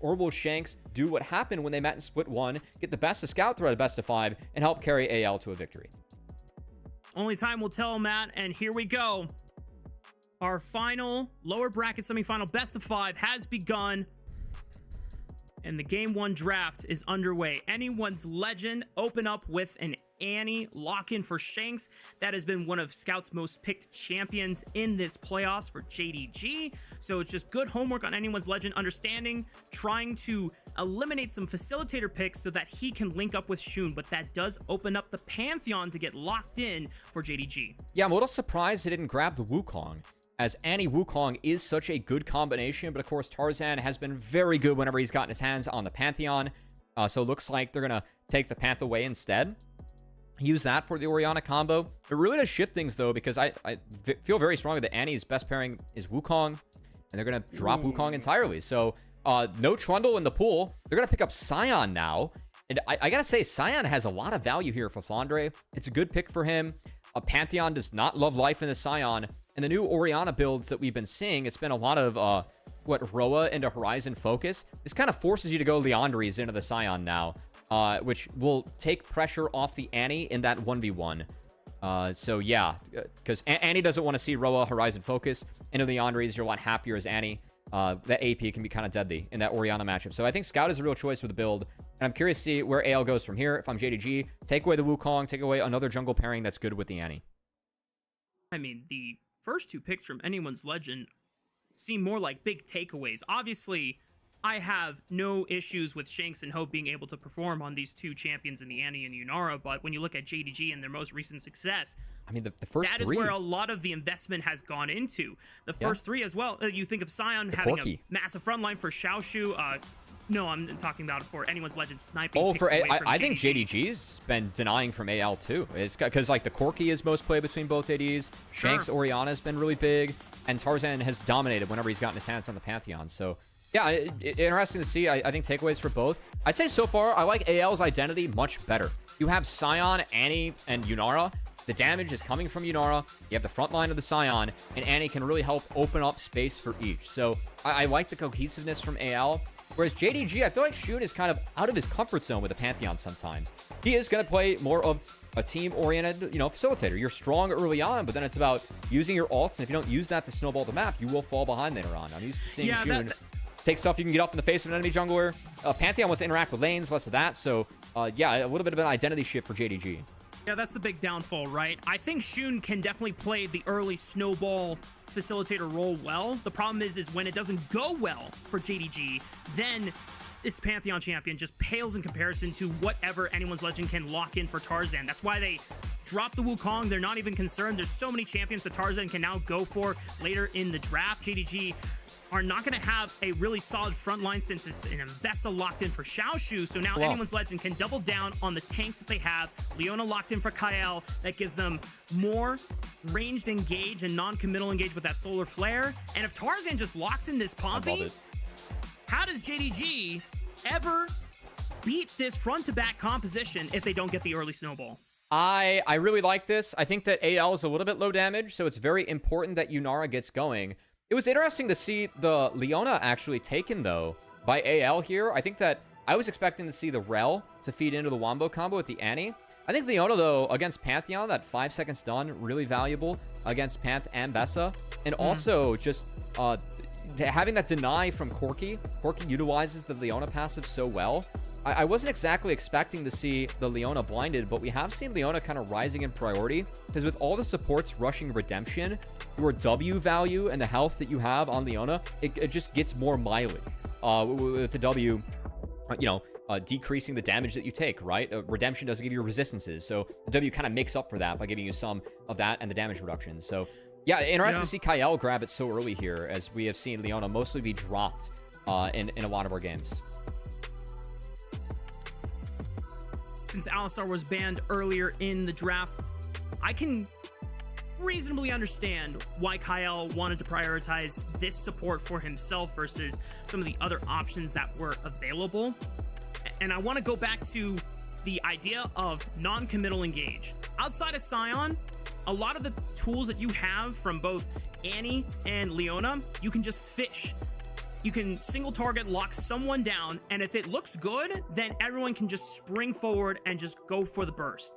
or will Shanks do what happened when they met in Split 1, get the best of Scout throughout a best of 5, and help carry AL to a victory? Only time will tell, Matt, and here we go. Our final lower bracket semifinal best of 5 has begun, and the game 1 draft is underway. Anyone's Legend open up with an Annie lock-in for Shanks. That has been one of Scout's most picked champions in this playoffs for JDG. So it's just good homework on Anyone's Legend, understanding, trying to eliminate some facilitator picks so that he can link up with Shun. But that does open up the Pantheon to get locked in for JDG. Yeah, I'm a little surprised he didn't grab the Wukong, as Annie Wukong is such a good combination, but of course Tarzan has been very good whenever he's gotten his hands on the Pantheon, so it looks like they're gonna take the Panth away instead, use that for the Orianna combo. It really does shift things though, because I feel very strongly that Annie's best pairing is Wukong, and they're gonna drop Wukong entirely. So no Trundle in the pool. They're gonna pick up Sion now, and I gotta say, Sion has a lot of value here for Flandre. It's a good pick for him. Pantheon does not love life in the Sion. And the new Orianna builds that we've been seeing, it's been a lot of, Roa into Horizon focus. This kind of forces you to go Leandries into the Sion now, which will take pressure off the Annie in that 1v1. So yeah, because Annie doesn't want to see Roa Horizon focus. Into Leandries, you're a lot happier as Annie. That AP can be kind of deadly in that Orianna matchup. So I think Scout is a real choice with the build. And I'm curious to see where AL goes from here. If I'm JDG, take away the Wukong, take away another jungle pairing that's good with the Annie. I mean, the first 2 picks from Anyone's Legend seem more like big takeaways. Obviously, I have no issues with Shanks and Hope being able to perform on these 2 champions in the Annie and Yunara, but when you look at JDG and their most recent success, I mean, the first that 3 is where a lot of the investment has gone into. The first 3 as well. You think of Sion having Corki. a massive frontline for Xiaoxu. No, I'm talking about for Anyone's Legend sniping. Oh, picks away from I think JDG. JDG's been denying from AL too. It's because like the Corki is most played between both ADs. Sure. Shanks Orianna has been really big, and Tarzan has dominated whenever he's gotten his hands on the Pantheon. So yeah, interesting to see. I think takeaways for both. I'd say so far I like AL's identity much better. You have Sion, Annie, and Yunara. The damage is coming from Yunara. You have the front line of the Sion, and Annie can really help open up space for each. So I like the cohesiveness from AL. Whereas JDG, I feel like Shun is kind of out of his comfort zone with the Pantheon sometimes. He is going to play more of a team-oriented, facilitator. You're strong early on, but then it's about using your ults, and if you don't use that to snowball the map, you will fall behind later on. I'm used to seeing Shun take stuff you can get up in the face of an enemy jungler. Pantheon wants to interact with lanes, less of that. So, yeah, a little bit of an identity shift for JDG. Yeah, that's the big downfall, right? I think Shun can definitely play the early snowball facilitator role well. The problem is when it doesn't go well for JDG, then this Pantheon champion just pales in comparison to whatever Anyone's Legend can lock in for Tarzan. That's why they drop the Wukong. They're not even concerned. There's so many champions that Tarzan can now go for later in the draft. JDG are not going to have a really solid front line since it's an Mbessa locked in for Xiaoxu. So now Anyone's Legend can double down on the tanks that they have. Leona locked in for Kael. That gives them more ranged engage and non-committal engage with that solar flare. And if Tarzan just locks in this Pompey, how does JDG ever beat this front-to-back composition if they don't get the early snowball? I really like this. I think that AL is a little bit low damage, so it's very important that Yunara gets going. It was interesting to see the Leona actually taken, though, by AL here. I think that I was expecting to see the Rel to feed into the Wombo combo with the Annie. I think Leona, though, against Pantheon, that 5 seconds stun, really valuable against Panth and Bessa. And also just having that deny from Corki. Corki utilizes the Leona passive so well. I wasn't exactly expecting to see the Leona blinded, but we have seen Leona kind of rising in priority, because with all the supports rushing Redemption, your W value and the health that you have on Leona, it just gets more mileage. With the W, decreasing the damage that you take, right? Redemption doesn't give you resistances, so the W kind of makes up for that by giving you some of that and the damage reduction. So yeah, interesting to see Kael grab it so early here, as we have seen Leona mostly be dropped in a lot of our games. Since Alistar was banned earlier in the draft, I can reasonably understand why Kael wanted to prioritize this support for himself versus some of the other options that were available. And I want to go back to the idea of non-committal engage. Outside of Sion, a lot of the tools that you have from both Annie and Leona, you can just fish you can single target, lock someone down, and if it looks good, then everyone can just spring forward and just go for the burst.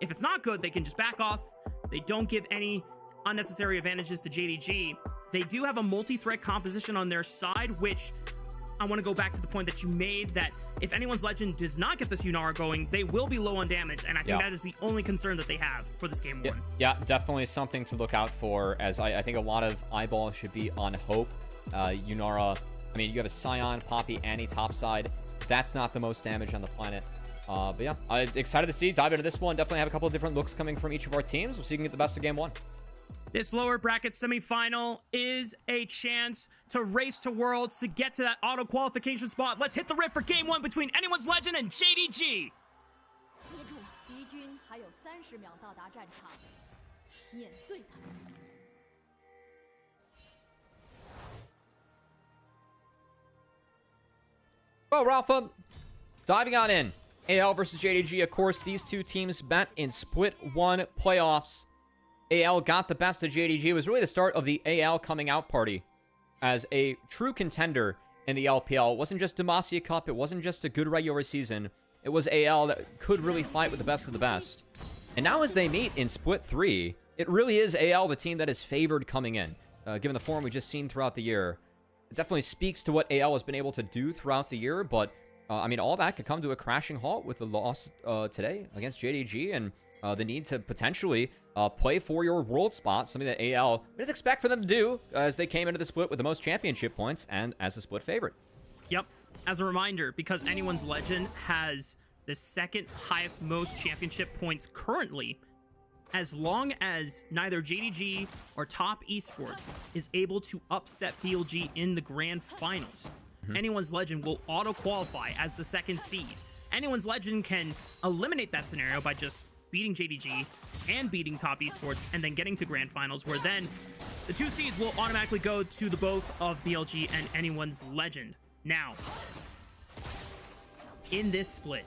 If it's not good, they can just back off. They don't give any unnecessary advantages to JDG. They do have a multi-threat composition on their side, which I want to go back to the point that you made, that if anyone's legend does not get this Yunara going, they will be low on damage, and I think that is the only concern that they have for this game one. Yeah, definitely something to look out for, as I think a lot of eyeballs should be on Hope. Yunara, I mean, you have a Scion, Poppy, Annie topside. That's not the most damage on the planet. But yeah, I'm excited to see, dive into this one. Definitely have a couple of different looks coming from each of our teams. We'll see who can get the best of game one. This lower bracket semifinal is a chance to race to Worlds to get to that auto qualification spot. Let's hit the rift for game one between Anyone's Legend and JDG. Well, Raafaa, diving on in. AL versus JDG. Of course, these two teams met in Split 1 playoffs. AL got the best of JDG. It was really the start of the AL coming out party as a true contender in the LPL. It wasn't just Demacia Cup. It wasn't just a good regular season. It was AL that could really fight with the best of the best. And now as they meet in Split 3, it really is AL the team that is favored coming in. Given the form we've just seen throughout the year, it definitely speaks to what AL has been able to do throughout the year. But, I mean, all that could come to a crashing halt with the loss today against JDG and the need to potentially play for your world spot, something that AL didn't expect for them to do as they came into the split with the most championship points and as a split favorite. Yep. As a reminder, because Anyone's Legend has the second highest most championship points currently, as long as neither JDG or Top Esports is able to upset BLG in the grand finals, Anyone's Legend will auto-qualify as the second seed. Anyone's Legend can eliminate that scenario by just beating JDG and beating Top Esports and then getting to grand finals, where then the two seeds will automatically go to the both of BLG and Anyone's Legend. Now, in this split,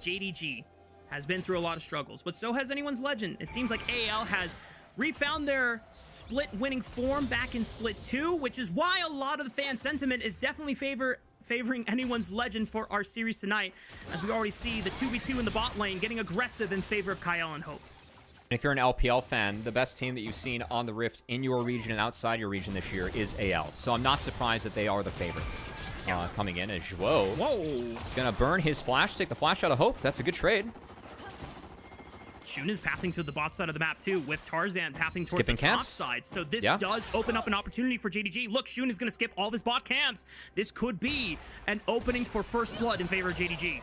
JDG has been through a lot of struggles, but so has Anyone's Legend. It seems like AL has refound their split winning form back in Split 2, which is why a lot of the fan sentiment is definitely favoring Anyone's Legend for our series tonight, as we already see the 2v2 in the bot lane getting aggressive in favor of Kael and Hope. And if you're an LPL fan, the best team that you've seen on the Rift in your region and outside your region this year is AL. So I'm not surprised that they are the favorites. Coming in as Zhuo gonna burn his flash, take the flash out of Hope. That's a good trade. Shun is pathing to the bot side of the map too, with Tarzan pathing towards the top side. So this does open up an opportunity for JDG. Look, Shun is going to skip all of his bot camps. This could be an opening for first blood in favor of JDG.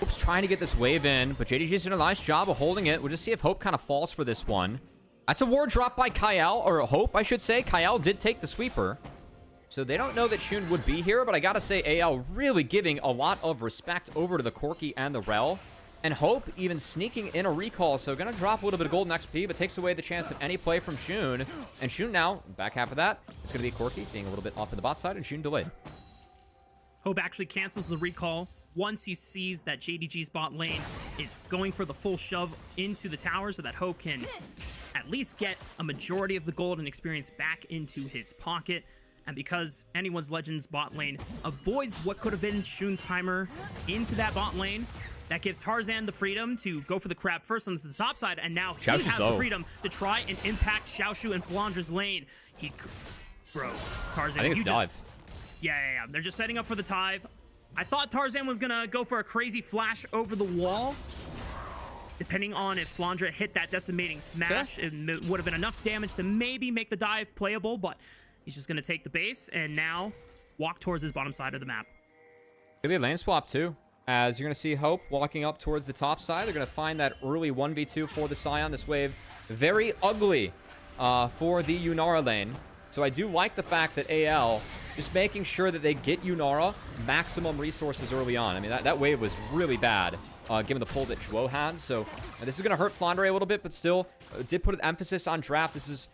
Hope's trying to get this wave in, but JDG's done a nice job of holding it. We'll just see if Hope kind of falls for this one. That's a ward drop by Kael, or Hope, I should say. Kael did take the sweeper. So they don't know that Shun would be here, but I gotta say, AL really giving a lot of respect over to the Corki and the Rel. And Hope even sneaking in a recall, so gonna drop a little bit of golden XP, but takes away the chance of any play from Shun. And Shun now, back half of that, it's gonna be Corki being a little bit off in the bot side, and Shun delayed. Hope actually cancels the recall once he sees that JDG's bot lane is going for the full shove into the tower, so that Hope can at least get a majority of the gold and experience back into his pocket. And because Anyone's Legend's bot lane avoids what could have been Shun's timer into that bot lane, that gives Tarzan the freedom to go for the crab first on the top side, and now he has the freedom to try and impact Xiaoxu and Flandre's lane. Bro, Tarzan, you just... Yeah. They're just setting up for the dive. I thought Tarzan was gonna go for a crazy flash over the wall. Depending on if Flandre hit that decimating smash, it would have been enough damage to maybe make the dive playable, but he's just gonna take the base and now walk towards his bottom side of the map. Maybe a lane swap too, as you're gonna see Hope walking up towards the top side. They're gonna find that early 1v2 for the Scion. This wave very ugly for the Yunara lane. So I do like the fact that AL just making sure that they get Yunara maximum resources early on. I mean, that wave was really bad, given the pull that Zhuo had. So this is going to hurt Flandre a little bit, but still did put an emphasis on draft. This is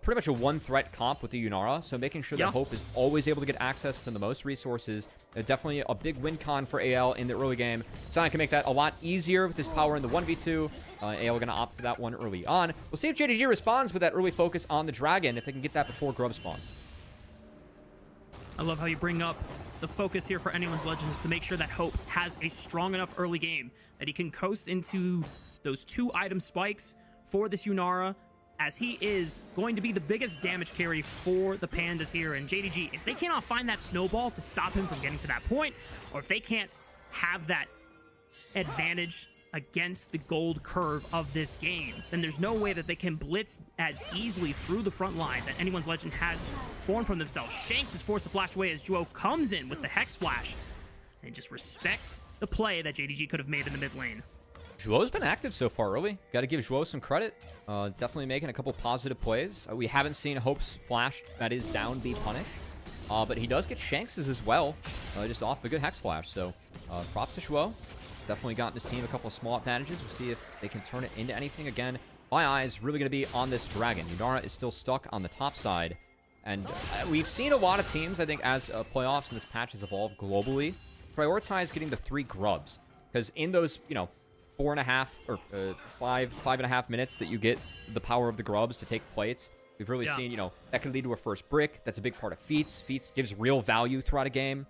pretty much a one-threat comp with the Yunara, so making sure that Hope is always able to get access to the most resources. Definitely a big win con for AL in the early game. Scion can make that a lot easier with his power in the 1v2. AL going to opt for that one early on. We'll see if JDG responds with that early focus on the Dragon, if they can get that before Grub spawns. I love how you bring up the focus here for anyone's Legends to make sure that Hope has a strong enough early game that he can coast into those 2-item spikes for this Yunara, as he is going to be the biggest damage carry for the Pandas here. And JDG, if they cannot find that snowball to stop him from getting to that point, or if they can't have that advantage against the gold curve of this game, then there's no way that they can blitz as easily through the front line that anyone's Legend has formed from themselves. Shanks is forced to flash away as Zhuo comes in with the Hex Flash and just respects the play that JDG could have made in the mid lane. Zhuo's been active so far early. Got to give Zhuo some credit. Definitely making a couple positive plays. We haven't seen Hope's flash that is down be punished. But he does get Shanks's as well, just off a good Hex Flash. So props to Zhuo. Definitely gotten this team a couple of small advantages. We'll see if they can turn it into anything. Again, my eyes really going to be on this Dragon. Yunara is still stuck on the top side. And we've seen a lot of teams, I think, as playoffs and this patch has evolved globally, prioritize getting the 3 grubs. Because in those, 4.5 or 5.5 minutes that you get the power of the grubs to take plates, we've really seen, that could lead to a first brick. That's a big part of feats. Feats gives real value throughout a game.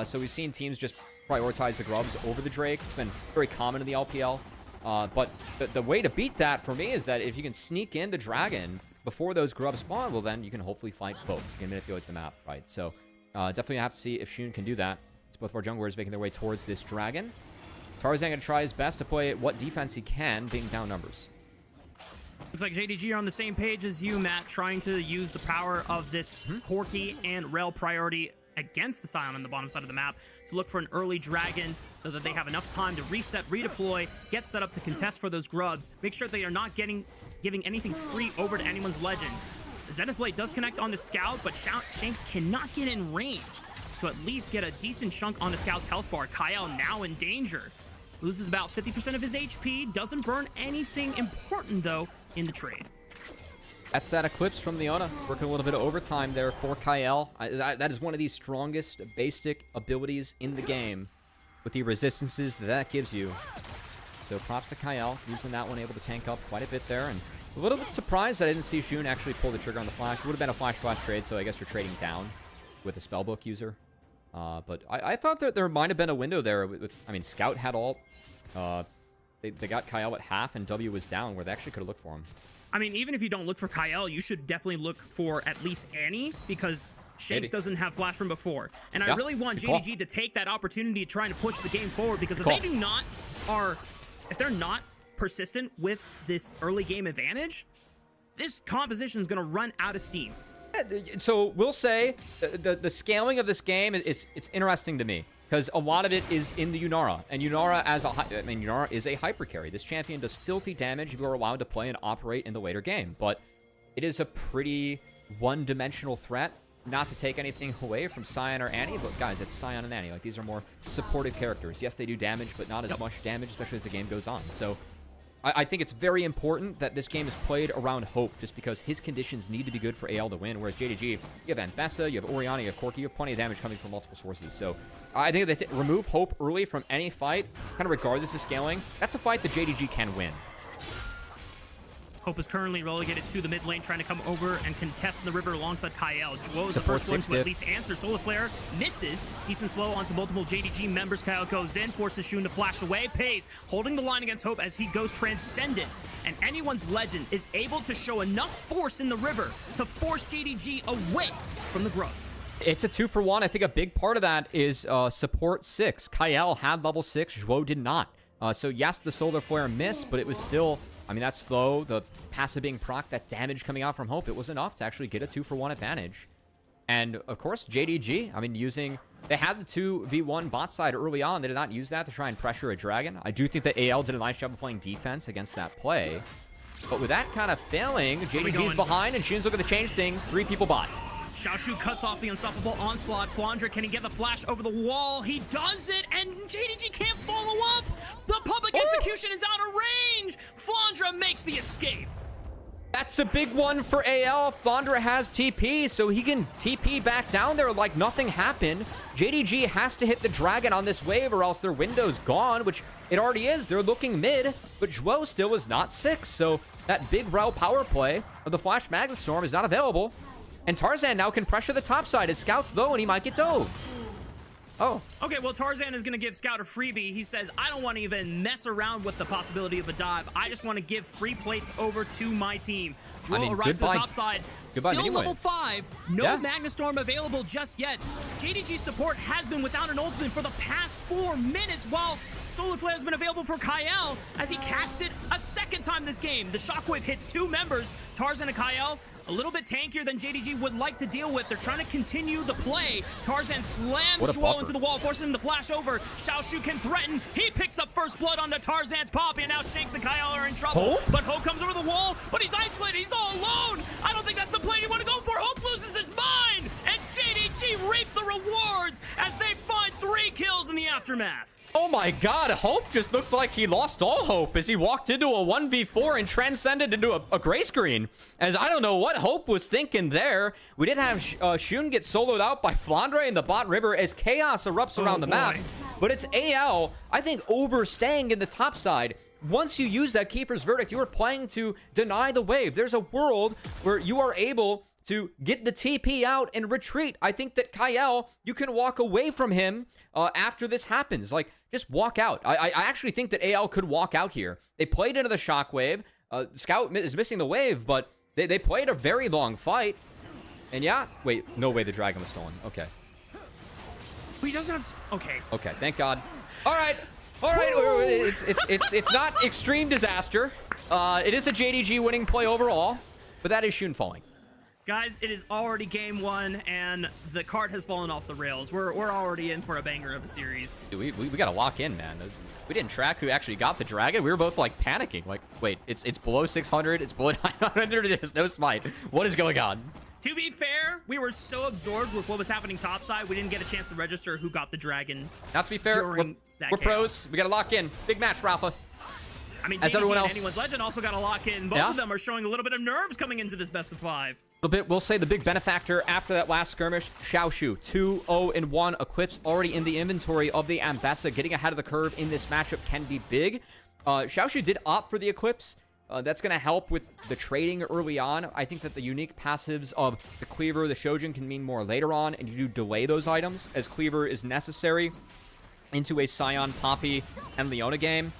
So we've seen teams just prioritize the grubs over the Drake. It's been very common in the LPL. But the way to beat that for me is that if you can sneak in the Dragon before those grubs spawn, well, then you can hopefully fight both. You can manipulate the map, right? So definitely have to see if Shun can do that. It's both of our junglers making their way towards this Dragon. Tarzan going to try his best to play what defense he can, being down numbers. Looks like JDG are on the same page as you, Matt, trying to use the power of this Corki and Rel priority against the Scion on the bottom side of the map to look for an early Dragon so that they have enough time to reset, redeploy, get set up to contest for those grubs, make sure they are not giving anything free over to anyone's Legend. The Zenith Blade does connect on the Scout, but Shanks cannot get in range to at least get a decent chunk on the Scout's health bar. Kael now in danger. Loses about 50% of his HP, doesn't burn anything important, though, in the trade. That's that Eclipse from Leona. Working a little bit of overtime there for Kael. That is one of the strongest basic abilities in the game with the resistances that gives you. So props to Kael, using that one, able to tank up quite a bit there. And a little bit surprised that I didn't see Shun actually pull the trigger on the flash. It would have been a flash trade, so I guess you're trading down with a spellbook user. But I thought that there might have been a window there. I mean, Scout had ult. They got Kael at half, and W was down, where they actually could have looked for him. I mean, even if you don't look for Kael, you should definitely look for at least Annie, because Shanks doesn't have flash from before. And I really want JDG to take that opportunity trying to push the game forward, because if they're not persistent with this early game advantage, this composition is going to run out of steam. So we'll say the scaling of this game, it's interesting to me, because a lot of it is in the Yunara, and Yunara Yunara is a hyper carry. This champion does filthy damage if you're allowed to play and operate in the later game, but it is a pretty one-dimensional threat. Not to take anything away from Scion or Annie, but guys, it's Scion and Annie. Like, these are more supportive characters. Yes, they do damage, but not as much damage, especially as the game goes on. So I think it's very important that this game is played around Hope, just because his conditions need to be good for AL to win, whereas JDG, you have Anfessa, you have Orianna, you have Corki, you have plenty of damage coming from multiple sources. So I think that remove Hope early from any fight, kind of regardless of scaling, that's a fight that JDG can win. Hope is currently relegated to the mid lane, trying to come over and contest in the river alongside Kael. Zhuo is the first one to at least answer. Solar Flare misses. Decent slow onto multiple JDG members. Kael goes in, forces Shun to flash away. Peyz holding the line against Hope as he goes transcendent. And anyone's Legend is able to show enough force in the river to force JDG away from the grubs. It's a 2-for-1. I think a big part of that is support 6. Kael had level 6. Zhuo did not. So yes, the Solar Flare missed, but it was still... I mean, that's slow. The passive being proc, that damage coming out from Hope, it was enough to actually get a 2-for-1 advantage. And, of course, JDG, I mean, they had the 2v1 bot side early on. They did not use that to try and pressure a Dragon. I do think that AL did a nice job of playing defense against that play. But with that kind of failing, JDG's behind, and Shun's looking to change things. 3 people bot. Xiaoxu cuts off the unstoppable onslaught. Flandre, can he get the flash over the wall? He does it, and JDG can't follow up. The public execution is out of range. Flandre makes the escape. That's a big one for AL. Flandre has TP, so he can TP back down there like nothing happened. JDG has to hit the Dragon on this wave, or else their window's gone, which it already is. They're looking mid, but Zhuo still is not 6, so that big Rel power play of the Flash Magnet Storm is not available. And Tarzan now can pressure the top side. His Scout's low, and he might get dove. Oh. Okay, well, Tarzan is going to give Scout a freebie. He says, I don't want to even mess around with the possibility of a dive. I just want to give free plates over to my team. Droll arrives to the top side. Goodbye, Still anyway. level 5. No Magnastorm available just yet. JDG support has been without an ultimate for the past 4 minutes, while Solar Flare has been available for Kael as he cast it a second time this game. The Shockwave hits 2 members, Tarzan and Kael. A little bit tankier than JDG would like to deal with. They're trying to continue the play. Tarzan slams Schwo into the wall, forcing him to flash over. Xiaoxu can threaten. He picks up first blood onto Tarzan's Poppy, and now Shanks and Kael are in trouble. But Ho comes over the wall, but he's isolated. He's all alone. I don't think that's the play you want to go for. Hope loses his mind, and JDG reap the rewards as they find 3 kills in the aftermath. Oh my god, Hope just looked like he lost all hope as he walked into a 1v4 and transcended into a gray screen. As I don't know what Hope was thinking there. We did have Shun get soloed out by Flandre in the bot river as chaos erupts around the map. But it's AL, I think, overstaying in the top side. Once you use that Keeper's Verdict, you are playing to deny the wave. There's a world where you are able to get the TP out and retreat. I think that Kael, you can walk away from him after this happens. Like, just walk out. I actually think that AL could walk out here. They played into the Shockwave. Scout is missing the wave, but they played a very long fight. And yeah, wait, no way the dragon was stolen. Okay. He doesn't have... Okay. Okay, thank God. All right. All right, it's not extreme disaster. It is a JDG winning play overall, but that is Shun falling. Guys, it is already game 1, and the cart has fallen off the rails. We're already in for a banger of a series. Dude, we got to lock in, man. We didn't track who actually got the dragon. We were both, like, panicking. Like, wait, it's below 600. It's below 900. There's no smite. What is going on? To be fair, we were so absorbed with what was happening topside, we didn't get a chance to register who got the dragon. Not to be fair, we're pros. We got to lock in. Big match, Raafaa. I mean, JDG and Anyone's Legend also got to lock in. Both of them are showing a little bit of nerves coming into this best of 5. We'll say the big benefactor after that last skirmish, Xiaoxu, 2-0-1. Eclipse already in the inventory of the Ambessa. Getting ahead of the curve in this matchup can be big. Xiaoxu did opt for the Eclipse. That's going to help with the trading early on. I think that the unique passives of the Cleaver, the Shojin can mean more later on, and you do delay those items as Cleaver is necessary into a Scion, Poppy, and Leona game.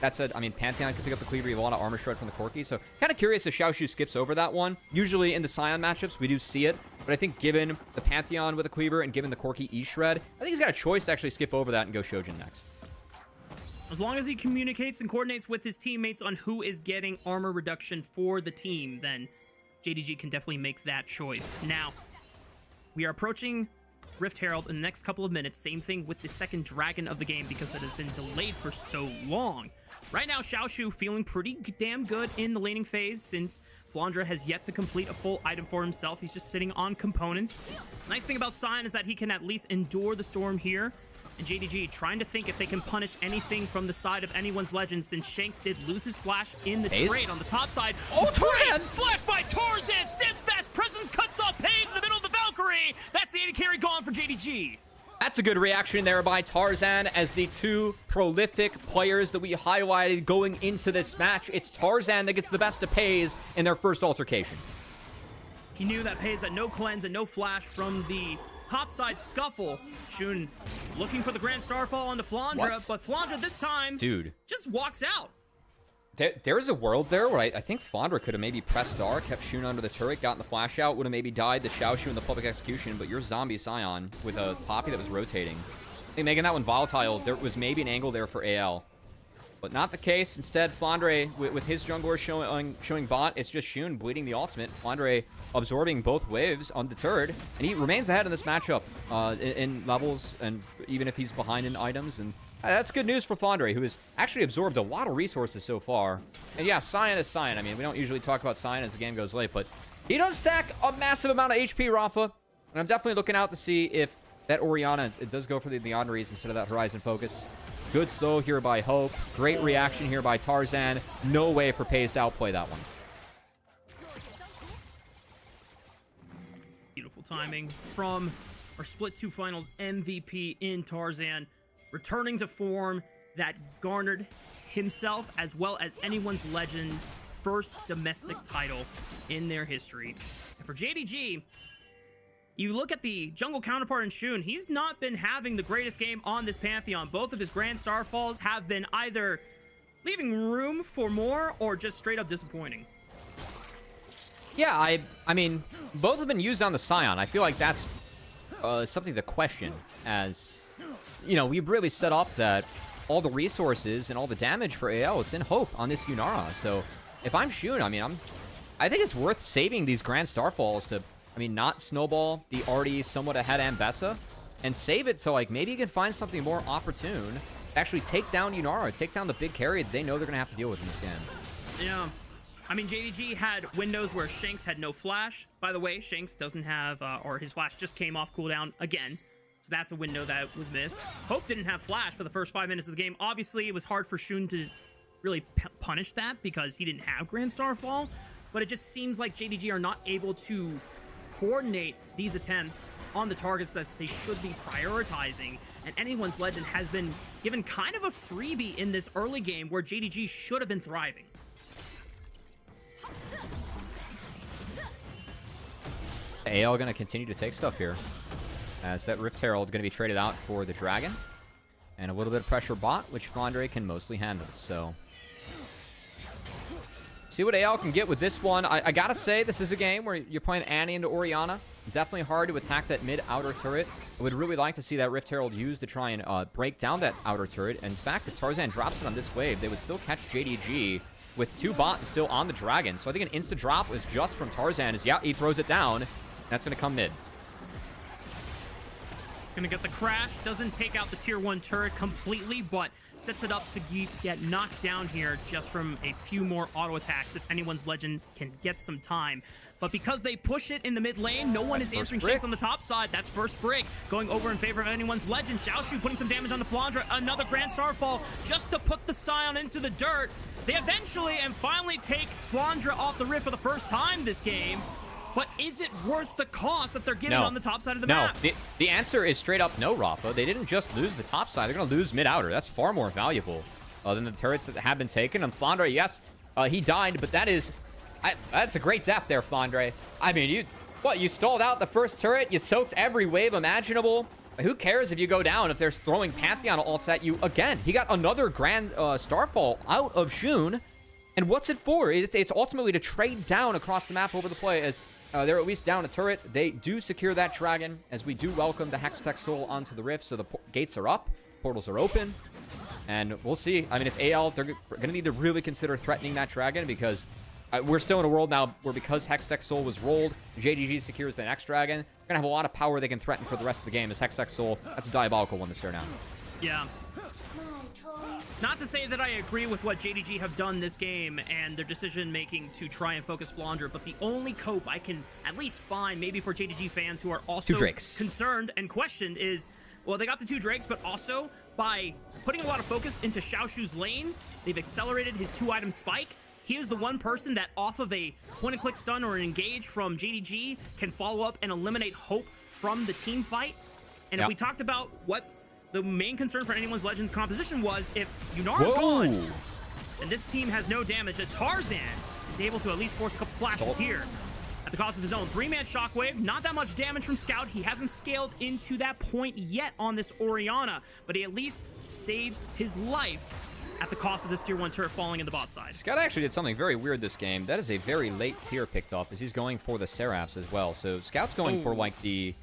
That said, I mean, Pantheon can pick up the Cleaver. You have a lot of armor shred from the Corki. So kind of curious if Xiaoxu skips over that one. Usually in the Scion matchups, we do see it. But I think given the Pantheon with the Cleaver and given the Corki E-Shred, I think he's got a choice to actually skip over that and go Shojin next. As long as he communicates and coordinates with his teammates on who is getting armor reduction for the team, then JDG can definitely make that choice. Now, we are approaching Rift Herald in the next couple of minutes. Same thing with the second dragon of the game because it has been delayed for so long. Right now, Xiaoxu feeling pretty damn good in the laning phase since Flandre has yet to complete a full item for himself. He's just sitting on components. Nice thing about Sion is that he can at least endure the storm here. And JDG trying to think if they can punish anything from the side of Anyone's Legend since Shanks did lose his flash in the trade on the top side. Oh, great! Flash by Tarzan! Steadfast Presence cuts off Peyz in the middle of the Valkyrie! That's the AD carry gone for JDG. That's a good reaction there by Tarzan as the 2 prolific players that we highlighted going into this match. It's Tarzan that gets the best of Peyz in their first altercation. He knew that Peyz had no cleanse and no flash from the topside scuffle. Shun looking for the Grand Starfall onto Flandre, but Flandre this time just walks out. There's a world there where I think Flandre could have maybe pressed R, kept Shun under the turret, gotten the flash out, would have maybe died the Xiaoxu in the public execution, but your zombie Scion with a Poppy that was rotating. I think making that one volatile, there was maybe an angle there for AL. But not the case. Instead, Flandre, with his jungler showing bot, it's just Shun bleeding the ultimate. Flandre absorbing both waves on the turret, and he remains ahead in this matchup in levels, and even if he's behind in items. And that's good news for Flandre, who has actually absorbed a lot of resources so far. And yeah, Sion is Sion. I mean, we don't usually talk about Sion as the game goes late, but he does stack a massive amount of HP, Raafaa. And I'm definitely looking out to see if that Orianna, it does go for the Leondaries instead of that Horizon focus. Good slow here by Hope. Great reaction here by Tarzan. No way for Peyz to outplay that one. Beautiful timing from our Split 2 Finals MVP in Tarzan. Returning to form that garnered himself as well as Anyone's Legend first domestic title in their history. And for JDG, you look at the jungle counterpart in Shun, he's not been having the greatest game on this Pantheon. Both of his Grand Starfalls have been either leaving room for more or just straight up disappointing. Yeah, I mean, both have been used on the Scion. I feel like that's something to question, as, you know, we've really set up that all the resources and all the damage for AL, it's in Hope on this Yunara. So if I'm Shun, I mean, I think it's worth saving these Grand Starfalls to, I mean, not snowball the already somewhat ahead Ambessa, and save it so, like, maybe you can find something more opportune to actually take down Yunara, take down the big carry that they know they're going to have to deal with in this game. Yeah. I mean, JDG had windows where Shanks had no flash. By the way, Shanks doesn't have, or his flash just came off cooldown again. So that's a window that was missed. Hope didn't have flash for the first 5 minutes of the game. Obviously, it was hard for Shun to really punish that because he didn't have Grand Starfall. But it just seems like JDG are not able to coordinate these attempts on the targets that they should be prioritizing. And Anyone's Legend has been given kind of a freebie in this early game where JDG should have been thriving. AL going to continue to take stuff here, as that Rift Herald going to be traded out for the Dragon, and a little bit of pressure bot, which Flandre can mostly handle. So, see what AL can get with this one. I gotta say, this is a game where you're playing Annie into Orianna. Definitely hard to attack that mid-outer turret. I would really like to see that Rift Herald used to try and break down that outer turret. In fact, if Tarzan drops it on this wave, they would still catch JDG with 2 bots still on the Dragon. So I think an insta-drop was just from Tarzan, as, yeah, he throws it down. That's going to come mid. Gonna get the crash. Doesn't take out the tier 1 turret completely, but sets it up to get knocked down here just from a few more auto attacks if Anyone's Legend can get some time. But because they push it in the mid lane, no one is answering Shanks on the top side. That's first break. Going over in favor of Anyone's Legend. Xiaoxu putting some damage on the Flandre. Another Grand Starfall just to put the Scion into the dirt. They eventually and finally take Flandre off the Rift for the first time this game. But is it worth the cost that they're getting on the top side of the map? No, the answer is straight up no, Raafaa. They didn't just lose the top side. They're going to lose mid-outer. That's far more valuable than the turrets that have been taken. And Flandre, yes, he died, but that's a great death there, Flandre. I mean, you stalled out the first turret. You soaked every wave imaginable. Who cares if you go down if they're throwing Pantheon ults at you again? He got another Grand Starfall out of Shun. And what's it for? It's ultimately to trade down across the map over the play, as they're at least down a turret. They do secure that Dragon, as we do welcome the Hextech Soul onto the Rift, so the gates are up, portals are open, and we'll see. I mean, if AL, they're going to need to really consider threatening that Dragon, because we're still in a world now where, because Hextech Soul was rolled, JDG secures the next Dragon, they're going to have a lot of power they can threaten for the rest of the game, as Hextech Soul, that's a diabolical one to stare down. Yeah. Not to say that I agree with what JDG have done this game and their decision-making to try and focus Flandre, but the only cope I can at least find, maybe for JDG fans who are also concerned and questioned, is, well, they got the 2 Drakes, but also by putting a lot of focus into Xiaoxu's lane, they've accelerated his 2-item spike. He is the one person that, off of a point-and-click stun or an engage from JDG, can follow up and eliminate Hope from the team fight. And if we talked about what the main concern for Anyone's Legends composition was, if Yunara's gone, then this team has no damage, as Tarzan is able to at least force a couple flashes here at the cost of his own 3-man Shockwave. Not that much damage from Scout. He hasn't scaled into that point yet on this Orianna, but he at least saves his life at the cost of this tier 1 turret falling in the bot side. Scout actually did something very weird this game. That is a very late tier picked up, as he's going for the Seraphs as well. So Scout's going for, like, the...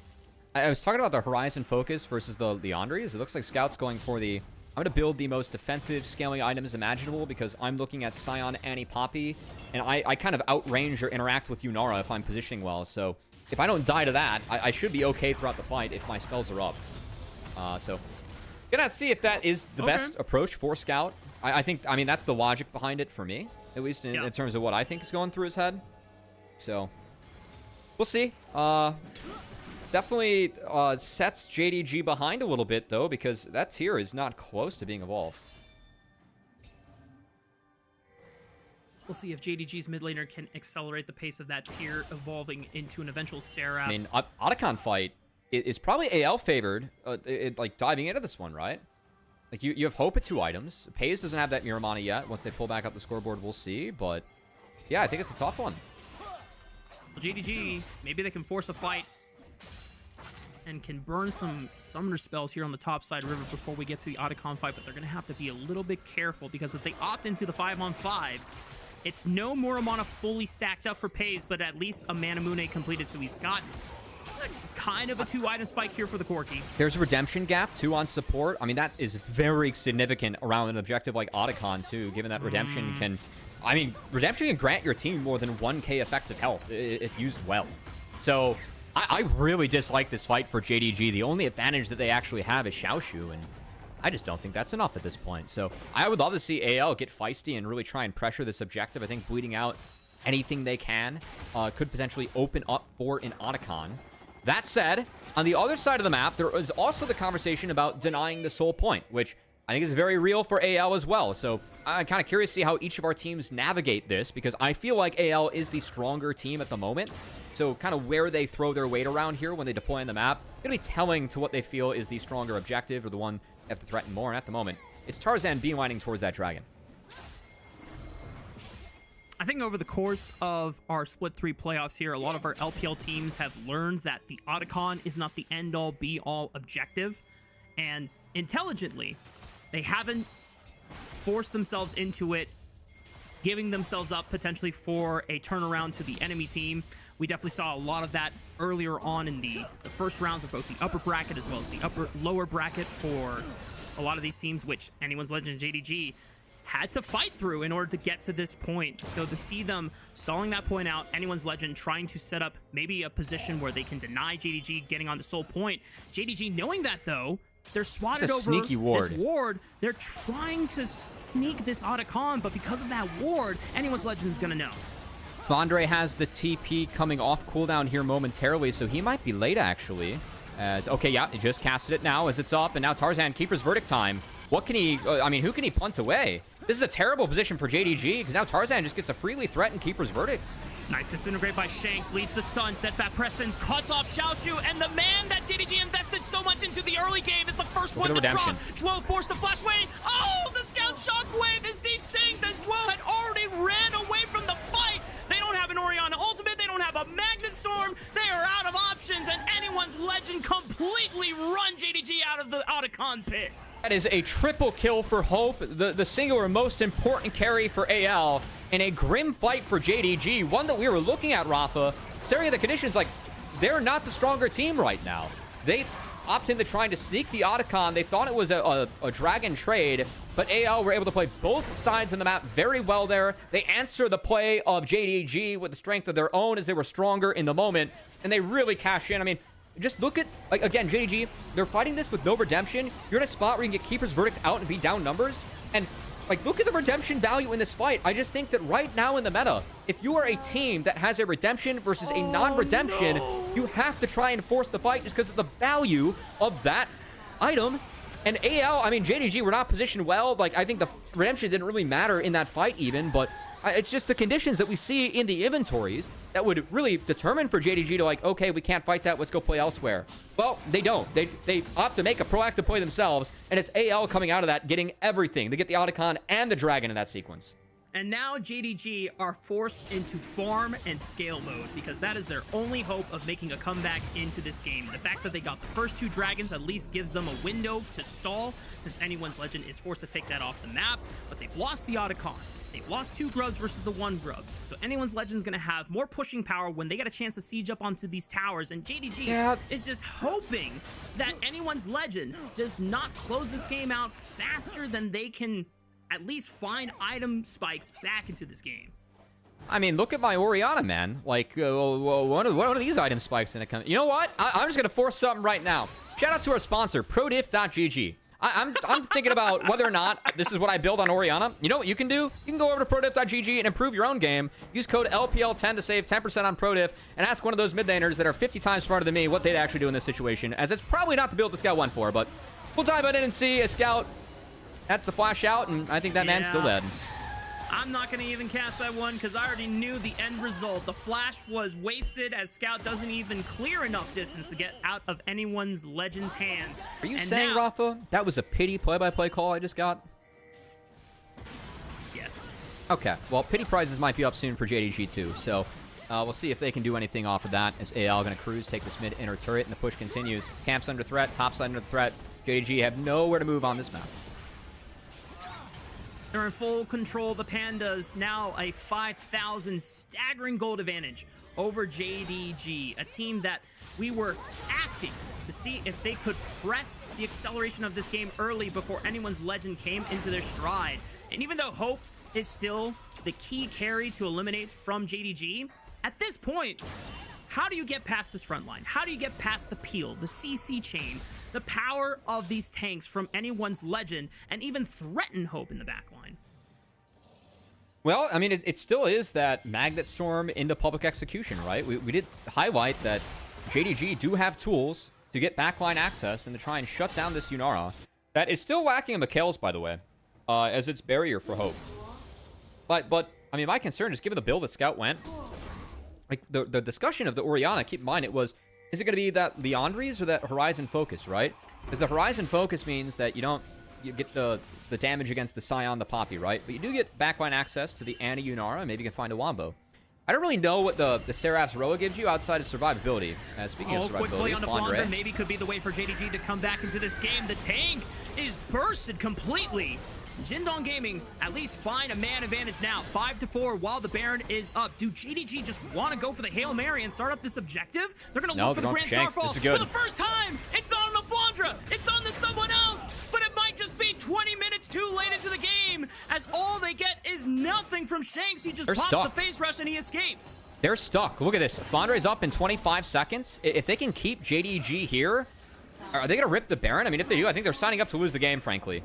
I was talking about the Horizon focus versus the Leandries. It looks like Scout's going for the... I'm going to build the most defensive scaling items imaginable, because I'm looking at Scion, Annie, Poppy, and I kind of outrange or interact with Yunara if I'm positioning well. So if I don't die to that, I should be okay throughout the fight if my spells are up. So gonna see if that is the best approach for Scout. I think, I mean, that's the logic behind it for me, at least in terms of what I think is going through his head. So we'll see. Definitely sets JDG behind a little bit, though, because that tier is not close to being evolved. We'll see if JDG's mid laner can accelerate the pace of that tier evolving into an eventual Seraphs. I mean, Otacon fight is probably AL favored, like, diving into this one, right? Like, you have Hope at 2 items. Peyz doesn't have that Miramani yet. Once they pull back up the scoreboard, we'll see, but Yeah, I think it's a tough one. Well, JDG, maybe they can force a fight and can burn some summoner spells here on the top side river before we get to the Otacon fight, but they're going to have to be a little bit careful because if they opt into the 5-on-5, it's no Muramana fully stacked up for Peyz, but at least a Manamune completed, so he's got kind of a 2-item spike here for the Corki. There's a redemption gap, too, on support. I mean, that is very significant around an objective like Otacon, too, given that redemption can... I mean, redemption can grant your team more than 1k effective health if used well. So... I really dislike this fight for JDG. The only advantage that they actually have is Xiaoxu, and I just don't think that's enough at this point. So I would love to see AL get feisty and really try and pressure this objective. I think bleeding out anything they can could potentially open up for an Otacon. That said, on the other side of the map, there is also the conversation about denying the soul point, which I think is very real for AL as well. So I'm kind of curious to see how each of our teams navigate this, because I feel like AL is the stronger team at the moment. So kind of where they throw their weight around here when they deploy on the map, going to be telling to what they feel is the stronger objective or the one that have to threaten more. And at the moment, it's Tarzan beelining towards that dragon. I think over the course of our Split 3 playoffs here, a lot of our LPL teams have learned that the Otacon is not the end-all, be-all objective. And intelligently, they haven't forced themselves into it, giving themselves up potentially for a turnaround to the enemy team. We definitely saw a lot of that earlier on in the first rounds of both the upper bracket as well as the lower bracket for a lot of these teams, which Anyone's Legend JDG had to fight through in order to get to this point. So to see them stalling that point out, Anyone's Legend trying to set up maybe a position where they can deny JDG getting on the soul point. JDG knowing that, though, they're swatted over this ward. They're trying to sneak this Otacon, but because of that ward, Anyone's Legend is going to know. Flandre has the TP coming off cooldown here momentarily, so he might be late, actually. Okay, yeah, he just casted it now as it's up, and now Tarzan, Keeper's Verdict time. What can he... I mean, who can he punt away? This is a terrible position for JDG, because now Tarzan just gets a freely threatened Keeper's Verdict. Nice disintegrate by Shanks, leads the stun, setback presence, cuts off Xiaoxu, and the man that JDG invested so much into the early game is the first one to drop. Dwo forced to flash away. Oh, the scout shockwave is desynced as Dwo had already ran away from the fight. They don't have an Orianna ultimate, they don't have a Magnet Storm, they are out of options, and Anyone's Legend completely run JDG out of the Otacon pit. That is a triple kill for Hope, the singular most important carry for AL, in a grim fight for JDG, one that we were looking at, Raafaa. Staring at the conditions, like, they're not the stronger team right now. They opt into trying to sneak the Otacon. They thought it was a dragon trade, but AL were able to play both sides of the map very well there. They answer the play of JDG with the strength of their own as they were stronger in the moment, and they really cash in. I mean, just look at, like, again, JDG, they're fighting this with no redemption. You're in a spot where you can get Keeper's Verdict out and be down numbers, and like, look at the redemption value in this fight. I just think that right now in the meta, if you are a team that has a redemption versus a non-redemption, you have to try and force the fight just because of the value of that item. And AL, I mean, JDG were not positioned well. Like, I think the redemption didn't really matter in that fight even, but it's just the conditions that we see in the inventories that would really determine for JDG to, like, okay, we can't fight that, let's go play elsewhere. Well, they don't. They opt to make a proactive play themselves, and it's AL coming out of that, getting everything. They get the Otacon and the Dragon in that sequence. And now JDG are forced into farm and scale mode because that is their only hope of making a comeback into this game. The fact that they got the first 2 dragons at least gives them a window to stall, since Anyone's Legend is forced to take that off the map, but they've lost the Otacon. They've lost 2 grubs versus the 1 grub. So Anyone's Legend is going to have more pushing power when they get a chance to siege up onto these towers. And JDG is just hoping that Anyone's Legend does not close this game out faster than they can at least find item spikes back into this game. I mean, look at my Orianna, man. Like, one of these item spikes in it. You know what? I'm just going to force something right now. Shout out to our sponsor, prodiff.gg. I'm thinking about whether or not this is what I build on Orianna. You know what you can do? You can go over to prodiff.gg and improve your own game. Use code LPL10 to save 10% on Prodiff, and ask one of those mid laners that are 50 times smarter than me what they'd actually do in this situation, as it's probably not the build the Scout went for, but we'll dive in and see a Scout. That's the flash out, and I think that man's still dead. I'm not going to even cast that one because I already knew the end result. The flash was wasted as Scout doesn't even clear enough distance to get out of Anyone's Legend's hands. Are you saying, Raafaa, that was a pity play-by-play call I just got? Yes. Okay, well, pity prizes might be up soon for JDG too, so we'll see if they can do anything off of that, as AL going to cruise, take this mid inner turret, and the push continues. Camp's under threat, topside under threat. JDG have nowhere to move on this map. They're in full control. The Pandas now a 5,000 staggering gold advantage over JDG, a team that we were asking to see if they could press the acceleration of this game early before anyone's legend came into their stride. And even though Hope is still the key carry to eliminate from JDG, at this point, how do you get past this front line? How do you get past the peel, the CC chain, the power of these tanks from anyone's legend, and even threaten Hope in the backline? Well, I mean, it still is that Magnet Storm into public execution, right? We did highlight that JDG do have tools to get backline access and to try and shut down this Yunara. That is still lacking in Kael's, by the way, as its barrier for Hope. But I mean, my concern is given the build that Scout went, like the discussion of the Orianna, keep in mind it was, is it going to be that Leandri's or that Horizon Focus, right? Because the Horizon Focus means that you get the damage against the Scion, the Poppy, right? But you do get backline access to the Anna Yunara, maybe you can find a Wombo. I don't really know what the Seraph's Roa gives you outside of survivability. Speaking of survivability, quick play on the Flandre maybe could be the way for JDG to come back into this game. The tank is bursted completely. Jindong Gaming at least find a man advantage now, 5-4 while the Baron is up. Do JDG just want to go for the Hail Mary and start up this objective? They're going to look for the Grand Starfall for the first time. It's not on the Flandre. It's on to someone else, but it might just be 20 minutes too late into the game, as all they get is nothing from Shanks. He just pops the face rush and he escapes. They're stuck. Look at this. Flandre is up in 25 seconds. If they can keep JDG here, are they going to rip the Baron? I mean, if they do, I think they're signing up to lose the game, frankly.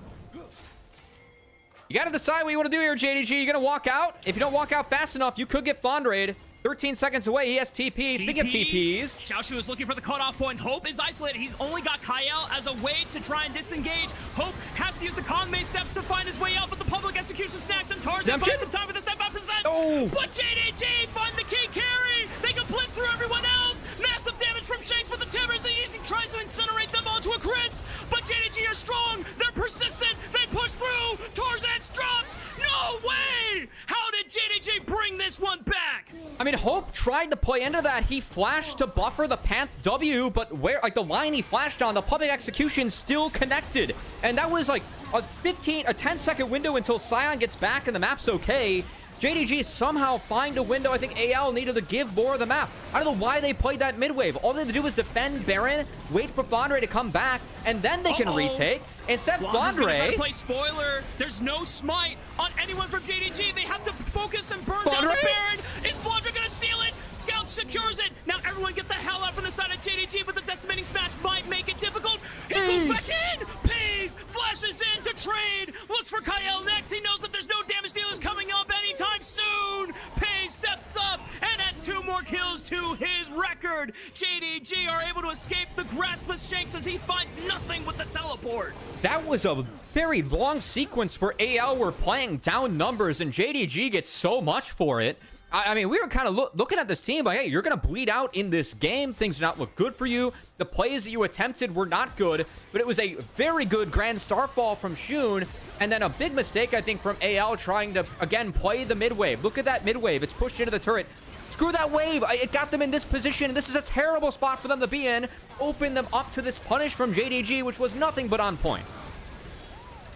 You got to decide what you want to do here, JDG. You going to walk out? If you don't walk out fast enough, you could get Flandre. 13 seconds away. He has TP. Speaking of TPs, Xiaoxu is looking for the cutoff point. Hope is isolated. He's only got Kael as a way to try and disengage. Hope has to use the Conmay steps to find his way out, but the public execution snacks and Tarzan buys some time with the step out presents. Oh. But JDG find the key carry. They can blitz through everyone else. Massive damage from Shanks with the timbers. He tries to incinerate them all to a crisp, but JDG are strong. They're persistent. They push through. Tarzan's dropped. No way! How did JDG bring this one back? I mean, Hope tried to play into that. He flashed to buffer the Panth W, but where, like, the line he flashed on, the public execution still connected. And that was like a 10-second window until Scion gets back and the map's okay. JDG somehow find a window. I think AL needed to give more of the map. I don't know why they played that mid-wave. All they had to do was defend Baron, wait for Flandre to come back, and then they can retake. Instead, Flandre trying to play spoiler. There's no smite on anyone from JDG. They have to focus and burn down the Baron. Is Flandre going to steal it? Scout secures it. Now everyone get the hell out from the side of JDG, but the decimating smash might make it difficult. He goes back in. Peyz flashes in to trade. Looks for Kael next. He knows that there's no damage dealers coming up anytime soon. Peyz steps up and adds 2 more kills to his record. JDG are able to escape the grasp with Shanks as he finds nothing with the teleport. That was a very long sequence where AL were playing down numbers, and JDG gets so much for it. I mean, we were kind of looking at this team like, hey, you're going to bleed out in this game. Things do not look good for you. The plays that you attempted were not good, but it was a very good Grand Starfall from Shun, and then a big mistake, I think, from AL trying to, again, play the mid-wave. Look at that mid-wave. It's pushed into the turret. Screw that wave. It got them in this position. This is a terrible spot for them to be in. Open them up to this punish from JDG, which was nothing but on point.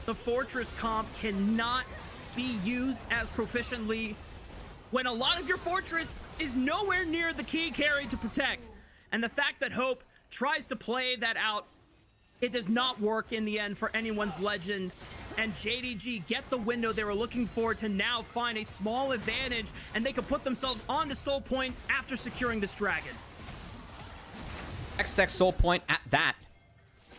The Fortress comp cannot be used as proficiently when a lot of your Fortress is nowhere near the key carry to protect. And the fact that Hope tries to play that out, it does not work in the end for anyone's legend. And JDG get the window they were looking for to now find a small advantage, and they can put themselves on to Soul Point after securing this dragon. X-Tech Soul Point at that,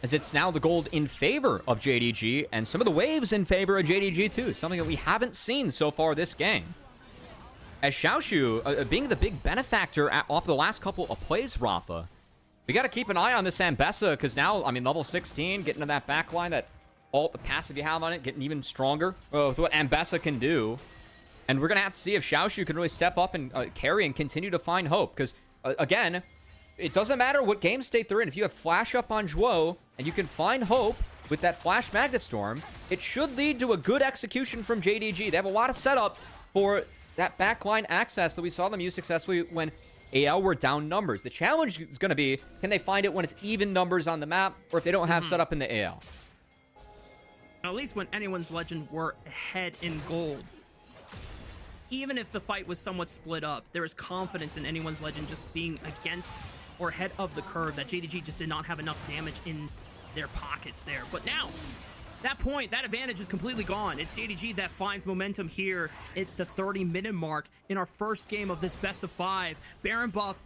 as it's now the gold in favor of JDG, and some of the waves in favor of JDG too, something that we haven't seen so far this game. As Xiaoxu, being the big benefactor off the last couple of plays, Raafaa, we got to keep an eye on this Ambessa, because now, I mean, level 16, getting to that backline, that ult, the passive you have on it, getting even stronger with what Ambessa can do. And we're going to have to see if Xiaoxu can really step up and carry and continue to find Hope, because, again, it doesn't matter what game state they're in. If you have Flash up on Zhuo, and you can find Hope with that Flash Magnet Storm, it should lead to a good execution from JDG. They have a lot of setup. for that backline access that we saw them use successfully when AL were down numbers. The challenge is going to be, can they find it when it's even numbers on the map, or if they don't have set up in the AL? At least when anyone's legend were ahead in gold, even if the fight was somewhat split up, there is confidence in anyone's legend just being against or ahead of the curve, that JDG just did not have enough damage in their pockets there. But now, that point, that advantage is completely gone. It's JDG that finds momentum here at the 30-minute mark in our first game of this best of 5. Baron buff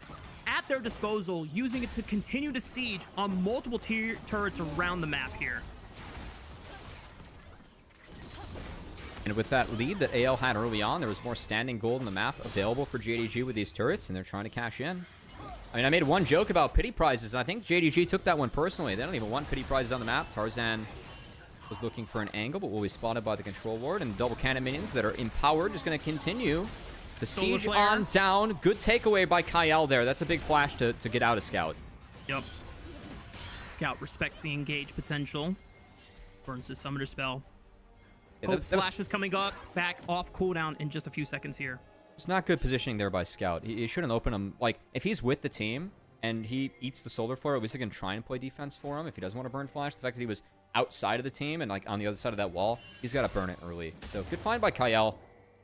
at their disposal, using it to continue to siege on multiple turrets around the map here. And with that lead that AL had early on, there was more standing gold in the map available for JDG with these turrets, and they're trying to cash in. I mean, I made one joke about pity prizes, and I think JDG took that one personally. They don't even want pity prizes on the map. Tarzan was looking for an angle, but will be spotted by the control ward, and double cannon minions that are empowered just going to continue to siege on down. Good takeaway by Kael there. That's a big flash to get out of Scout. Yep. Scout respects the engage potential. Burns his summoner spell. Yeah, Hope Slash is coming up, back off cooldown in just a few seconds here. It's not good positioning there by Scout. He shouldn't open him. Like, if he's with the team and he eats the solar flare, at least he can try and play defense for him. If he doesn't want to burn flash, the fact that he was outside of the team and like on the other side of that wall, he's got to burn it early. So good find by Kael.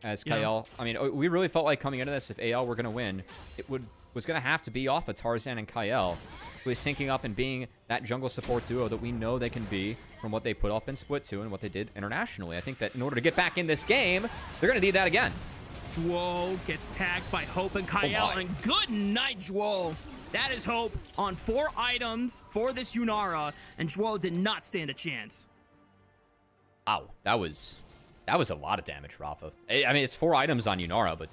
As Kael, I mean, we really felt like coming into this, if AL were going to win, it was going to have to be off of Tarzan and Kael, who is syncing up and being that jungle support duo that we know they can be from what they put up in Split 2 and what they did internationally. I think that in order to get back in this game, they're going to need that again. Juo gets tagged by Hope and Kael, and good night, Juo. That is Hope on 4 items for this Yunara, and Juo did not stand a chance. Wow, that was a lot of damage, Raafaa. I mean, it's 4 items on Yunara, but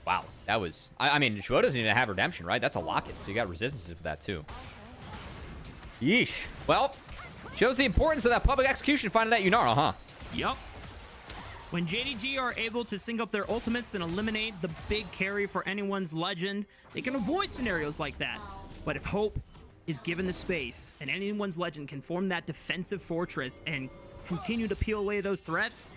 wow, that was... I mean, Juo doesn't even have redemption, right? That's a locket, so you got resistances for that too. Yeesh. Well, shows the importance of that public execution finding that Yunara, huh? Yup. When JDG are able to sync up their ultimates and eliminate the big carry for anyone's legend, they can avoid scenarios like that. But if Hope is given the space and anyone's legend can form that defensive fortress and continue to peel away those threats,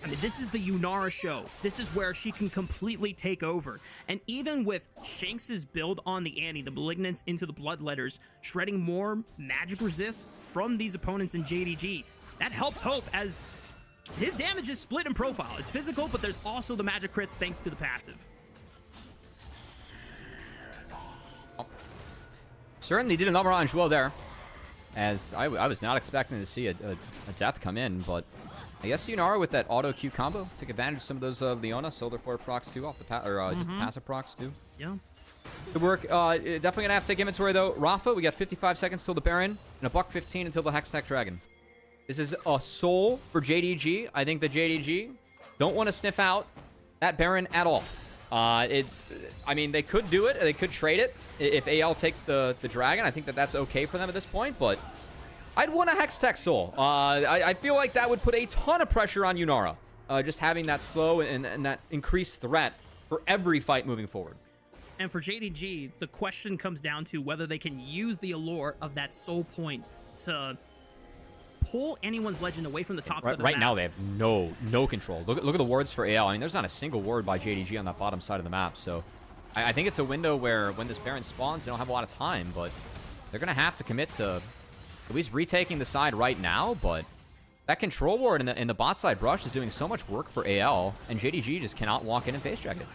I mean, this is the Yunara show. This is where she can completely take over. And even with Shanks' build on the Annie, the Malignants into the Bloodletters, shredding more magic resist from these opponents in JDG, that helps Hope as his damage is split in profile. It's physical, but there's also the magic crits thanks to the passive. Certainly did a number on Juo there, as I was not expecting to see a death come in, but I guess Yunara with that auto Q combo take advantage of some of those Leona solar flare procs too, off the just passive procs too. Yeah. Good work. Definitely gonna have to take inventory though. Raafaa, we got 55 seconds till the Baron and a $1.15 until the Hextech Dragon. This is a soul for JDG. I think the JDG don't want to sniff out that Baron at all. I mean, they could do it. They could trade it if AL takes the Dragon. I think that that's okay for them at this point, but I'd want a Hextech Soul. I feel like that would put a ton of pressure on Yunara. Just having that slow and that increased threat for every fight moving forward. And for JDG, the question comes down to whether they can use the allure of that soul point to pull anyone's legend away from the top side of the map. Right now, they have no control. Look at the wards for AL. I mean, there's not a single ward by JDG on that bottom side of the map. So I think it's a window where when this Baron spawns, they don't have a lot of time, but they're going to have to commit to at least retaking the side right now. But that control ward in the bot side brush is doing so much work for AL, and JDG just cannot walk in and face check it.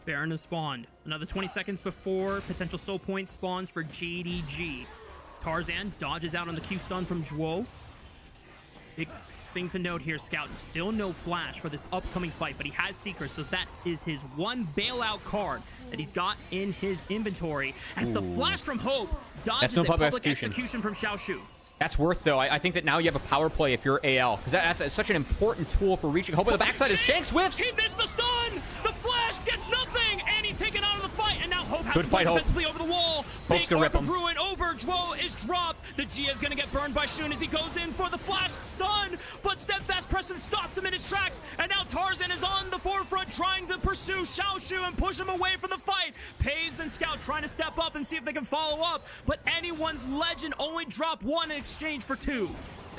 Baron has spawned. Another 20 seconds before potential soul point spawns for JDG. Tarzan dodges out on the Q stun from Juo. Big thing to note here, Scout. Still no flash for this upcoming fight, but he has Seeker, so that is his one bailout card that he's got in his inventory. As the flash from Hope dodges a public execution from Xiaoxu. That's worth, though. I think that now you have a power play if you're AL, because that's such an important tool for reaching Hope. On the backside is Shanks whiffs. He missed the stun. The flash gets nothing, and he's taken out of the fight. And now Hope has to play Hope defensively over the wall. Big Orb of Ruin over. Juo is dropped. The Gia is going to get burned by Shun as he goes in for the flash stun, but Steadfast Preston stops him in his tracks. And now Tarzan is on the forefront trying to pursue Xiaoxu and push him away from the fight. Peyz and Scout trying to step up and see if they can follow up, but anyone's legend only drop one in exchange for 2.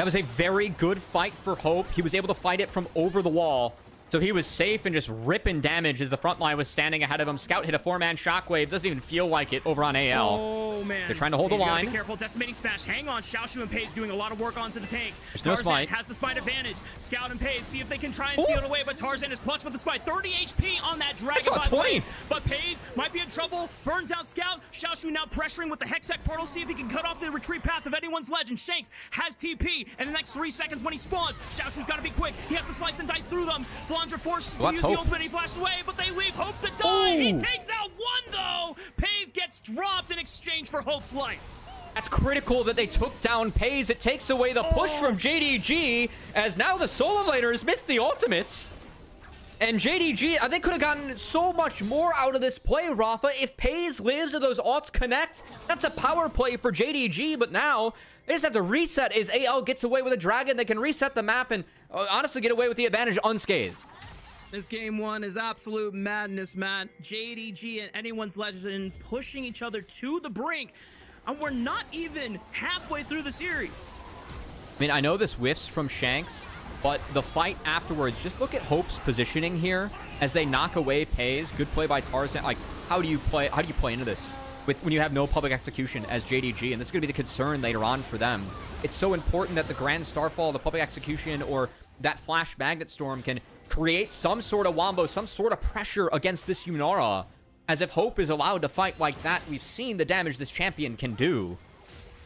That was a very good fight for Hope. He was able to fight it from over the wall. So he was safe and just ripping damage as the front line was standing ahead of him. Scout hit a 4-man shockwave. Doesn't even feel like it over on AL. Oh, man. They're trying to hold the line. Be careful. Decimating smash. Hang on. Xiaoxu and Peyz doing a lot of work onto the tank. There's no Tarzan smite. has the smite advantage. Scout and Peyz see if they can try and seal it away, but Tarzan is clutch with the smite. 30 HP on that dragon, by the way. But Peyz might be in trouble. Burns out Scout. Xiaoxu now pressuring with the Hextech portal. See if he can cut off the retreat path of anyone's legend. Shanks has TP. And the next 3 seconds when he spawns, Xiaoxu's got to be quick. He has to slice and dice through them. Flandre forces to use the ultimate. He flashes away, but they leave Hope to die. He takes out one, though. Peyz gets dropped in exchange for Hope's life. That's critical that they took down Peyz. It takes away the push from JDG, as now the solo laners missed the ultimates. And JDG, they could have gotten so much more out of this play, Raafaa. If Peyz lives and those ults connect, that's a power play for JDG, but now they just have to reset. As AL gets away with a dragon, they can reset the map and honestly get away with the advantage unscathed. This game one is absolute madness, Matt. JDG and anyone's legend pushing each other to the brink. And we're not even halfway through the series. I mean, I know this whiffs from Shanks, but the fight afterwards, just look at Hope's positioning here as they knock away Peyz. Good play by Tarzan. Like, how do you play into this when you have no public execution as JDG? And this is going to be the concern later on for them. It's so important that the Grand Starfall, the public execution, or that Flash Magnet Storm can create some sort of wombo, some sort of pressure against this Yunara. As if Hope is allowed to fight like that, we've seen the damage this champion can do.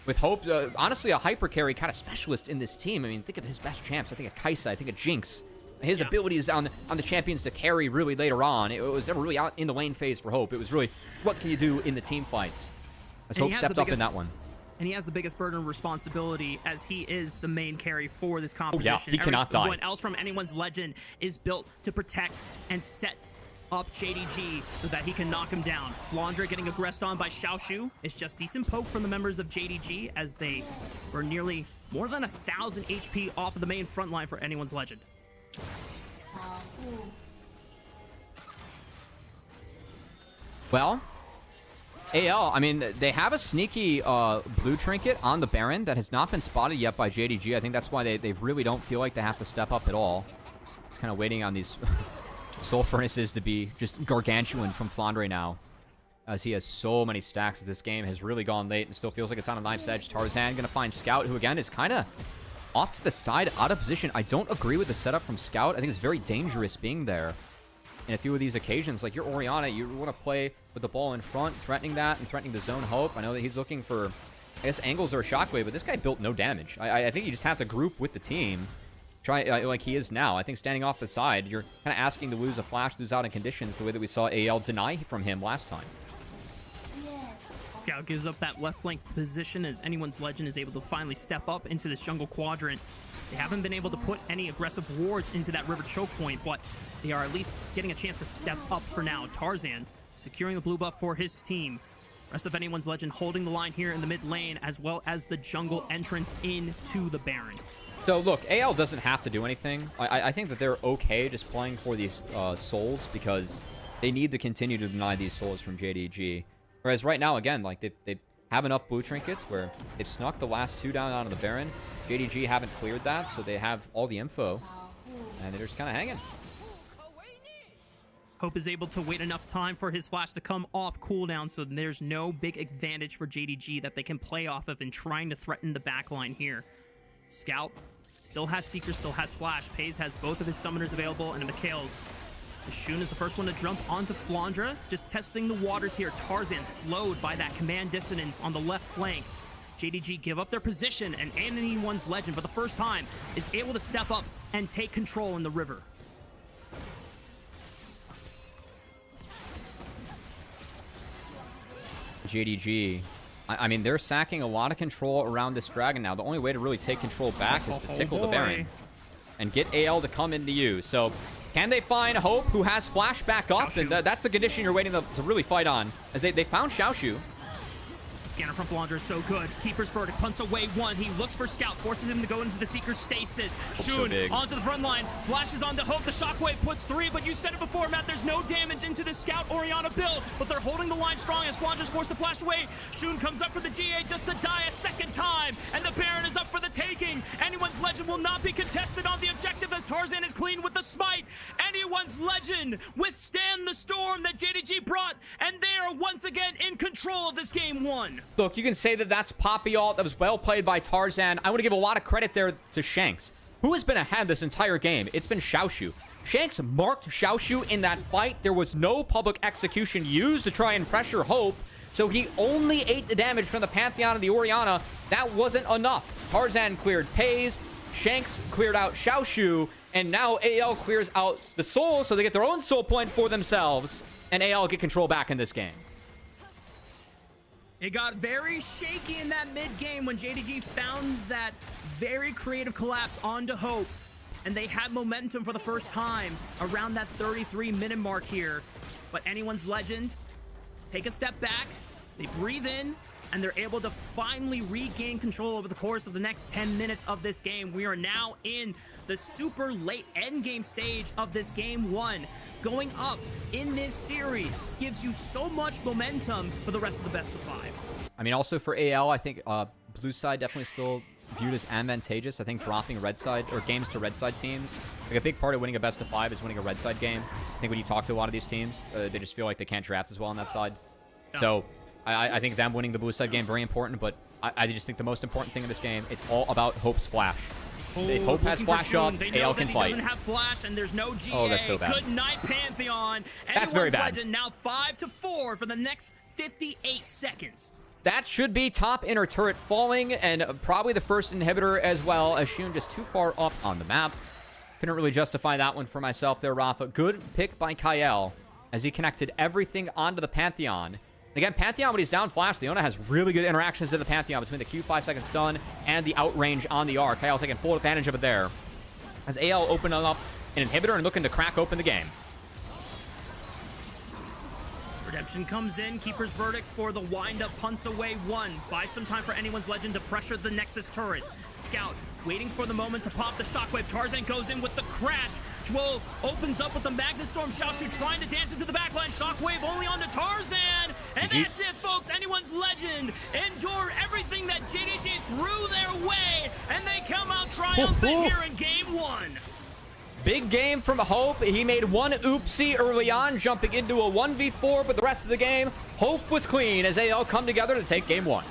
With Hope, honestly, a hyper carry kind of specialist in this team. I mean, think of his best champs. I think of Kaisa. I think of Jinx. His abilities on the champions to carry really later on. It was never really out in the lane phase for Hope. It was really, what can you do in the team fights? As Hope stepped up in that one. And he has the biggest burden of responsibility as he is the main carry for this composition. He cannot die. Everyone else from anyone's legend is built to protect and set up JDG so that he can knock him down. Flandre getting aggressed on by Xiaoxu. It's just decent poke from the members of JDG as they were nearly more than 1,000 HP off of the main front line for anyone's legend. Well, AL, I mean, they have a sneaky blue trinket on the Baron that has not been spotted yet by JDG. I think that's why they really don't feel like they have to step up at all. Just kind of waiting on these soul furnaces to be just gargantuan from Flandre now, as he has so many stacks as this game has really gone late and still feels like it's on a knife's edge. Tarzan going to find Scout, who again is kind of off to the side, out of position. I don't agree with the setup from Scout. I think it's very dangerous being there in a few of these occasions. Like, you're Orianna, you want to play with the ball in front, threatening that and threatening the zone Hope. I know that he's looking for, I guess, angles or a shockwave, but this guy built no damage. I think you just have to group with the team. Try like he is now. I think standing off the side, you're kind of asking to lose a flash, lose out in conditions, the way that we saw AL deny from him last time. Scout gives up that left flank position as anyone's legend is able to finally step up into this jungle quadrant. They haven't been able to put any aggressive wards into that river choke point, but they are at least getting a chance to step up for now. Tarzan securing the blue buff for his team. Rest of anyone's legend holding the line here in the mid lane, as well as the jungle entrance into the Baron. So look, AL doesn't have to do anything. I think that they're okay just playing for these souls, because they need to continue to deny these souls from JDG. Whereas right now, again, like they have enough blue trinkets where they've snuck the last 2 down onto the Baron. JDG haven't cleared that, so they have all the info, and they're just kind of hanging. Hope is able to wait enough time for his flash to come off cooldown, so there's no big advantage for JDG that they can play off of in trying to threaten the backline here. Scout still has Seeker, still has Flash. Peyz has both of his summoners available, and Kael's. Shun is the first one to jump onto Flandre, just testing the waters here. Tarzan slowed by that command dissonance on the left flank. JDG give up their position, and anyone's legend for the first time is able to step up and take control in the river. JDG, I mean, they're sacking a lot of control around this dragon now. The only way to really take control back is to tickle the Baron and get AL to come into you. So can they find Hope, who has Flash back up? And that's the condition you're waiting to really fight on, as they found Xiaoxu. Scanner from Flandre is so good. Keeper's verdict punts away one. He looks for Scout, forces him to go into the Seeker's stasis. Shun onto the front line, flashes on to Hope. The shockwave puts 3, but you said it before, Matt. There's no damage into the Scout Orianna build, but they're holding the line strong as Flandre's forced to flash away. Shun comes up for the GA just to die a second time, and the Baron is up for the taking. Anyone's Legend will not be contested on the objective as Tarzan is clean with the smite. Anyone's Legend withstand the storm that JDG brought, and they are once again in control of this game 1. Look, you can say that that's Poppy ult. That was well played by Tarzan. I want to give a lot of credit there to Shanks, who has been ahead this entire game. It's been Xiaoxu. Shanks marked Xiaoxu in that fight. There was no public execution used to try and pressure Hope, so he only ate the damage from the Pantheon and the Orianna. That wasn't enough. Tarzan cleared Peyz, Shanks cleared out Xiaoxu, and now AL clears out the Soul, so they get their own Soul point for themselves, and AL get control back in this game. It got very shaky in that mid game when JDG found that very creative collapse onto Hope, and they had momentum for the first time around that 33-minute mark here. But Anyone's Legend take a step back, they breathe in, and they're able to finally regain control over the course of the next 10 minutes of this game. We are now in the super late endgame stage of this game 1. Going up in this series gives you so much momentum for the rest of the best of 5. I mean, also for AL, I think blue side definitely still viewed as advantageous. I think dropping red side or games to red side teams, like a big part of winning a best of 5 is winning a red side game. I think when you talk to a lot of these teams, they just feel like they can't draft as well on that side. Yeah. So I think them winning the blue side game very important, but I just think the most important thing in this game, it's all about Hope's flash. If Hope has flash up, AL can fight. Doesn't have flash and there's no GA. Oh, that's so bad. Good night, Pantheon. That's very bad. Legend now 5-4 for the next 58 seconds. That should be top inner turret falling, and probably the first inhibitor as well, as Shun just too far up on the map. Couldn't really justify that one for myself there, Raafaa. Good pick by Kael, as he connected everything onto the Pantheon. Again, Pantheon, when he's down flash, Leona has really good interactions in the Pantheon between the Q 5-second stun and the outrange on the R. Kael taking full advantage of it there, as AL opening up an inhibitor and looking to crack open the game. Redemption comes in. Keeper's Verdict for the wind-up punts away 1. Buy some time for Anyone's Legend to pressure the Nexus turrets. Scout waiting for the moment to pop the shockwave. Tarzan goes in with the crash. Jewel opens up with the Magnet Storm. Xiaoxu trying to dance into the backline. Shockwave only onto Tarzan. And that's it, folks. Anyone's Legend endure everything that JDG threw their way, and they come out triumphant here in game 1. Big game from Hope. He made one oopsie early on, jumping into a 1v4, but the rest of the game, Hope was clean as they all come together to take game 1.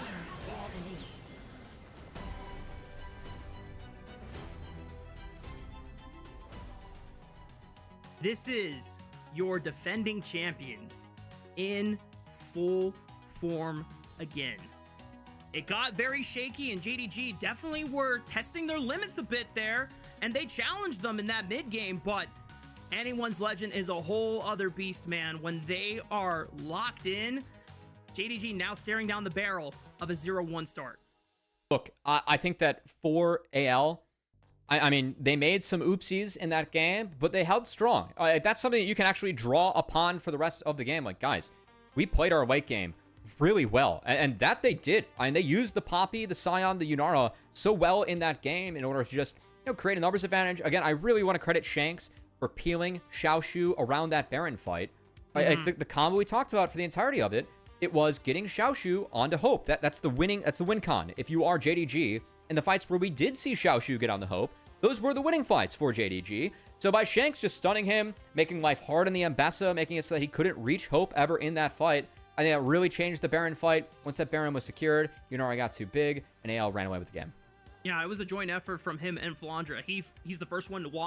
This is your defending champions in full form again. It got very shaky, and JDG definitely were testing their limits a bit there, and they challenged them in that mid game, but Anyone's Legend is a whole other beast, man. When they are locked in, JDG now staring down the barrel of a 0-1 start. Look, I think that for AL, I mean, they made some oopsies in that game, but they held strong. That's something that you can actually draw upon for the rest of the game. Like, guys, we played our late game really well, and that they did. I mean, they used the Poppy, the Scion, the Yunara so well in that game in order to just, you know, create a numbers advantage. Again, I really want to credit Shanks for peeling Xiaoxu around that Baron fight. The combo we talked about for the entirety of it, it was getting Xiaoxu onto Hope. That's the win con. If you are JDG, and the fights where we did see Xiaoxu get on the Hope, those were the winning fights for JDG. So by Shanks just stunning him, making life hard on the Ambessa, making it so that he couldn't reach Hope ever in that fight, I think that really changed the Baron fight. Once that Baron was secured, Yunara got too big, and AL ran away with the game. Yeah, it was a joint effort from him and Flandre. He's the first one to walk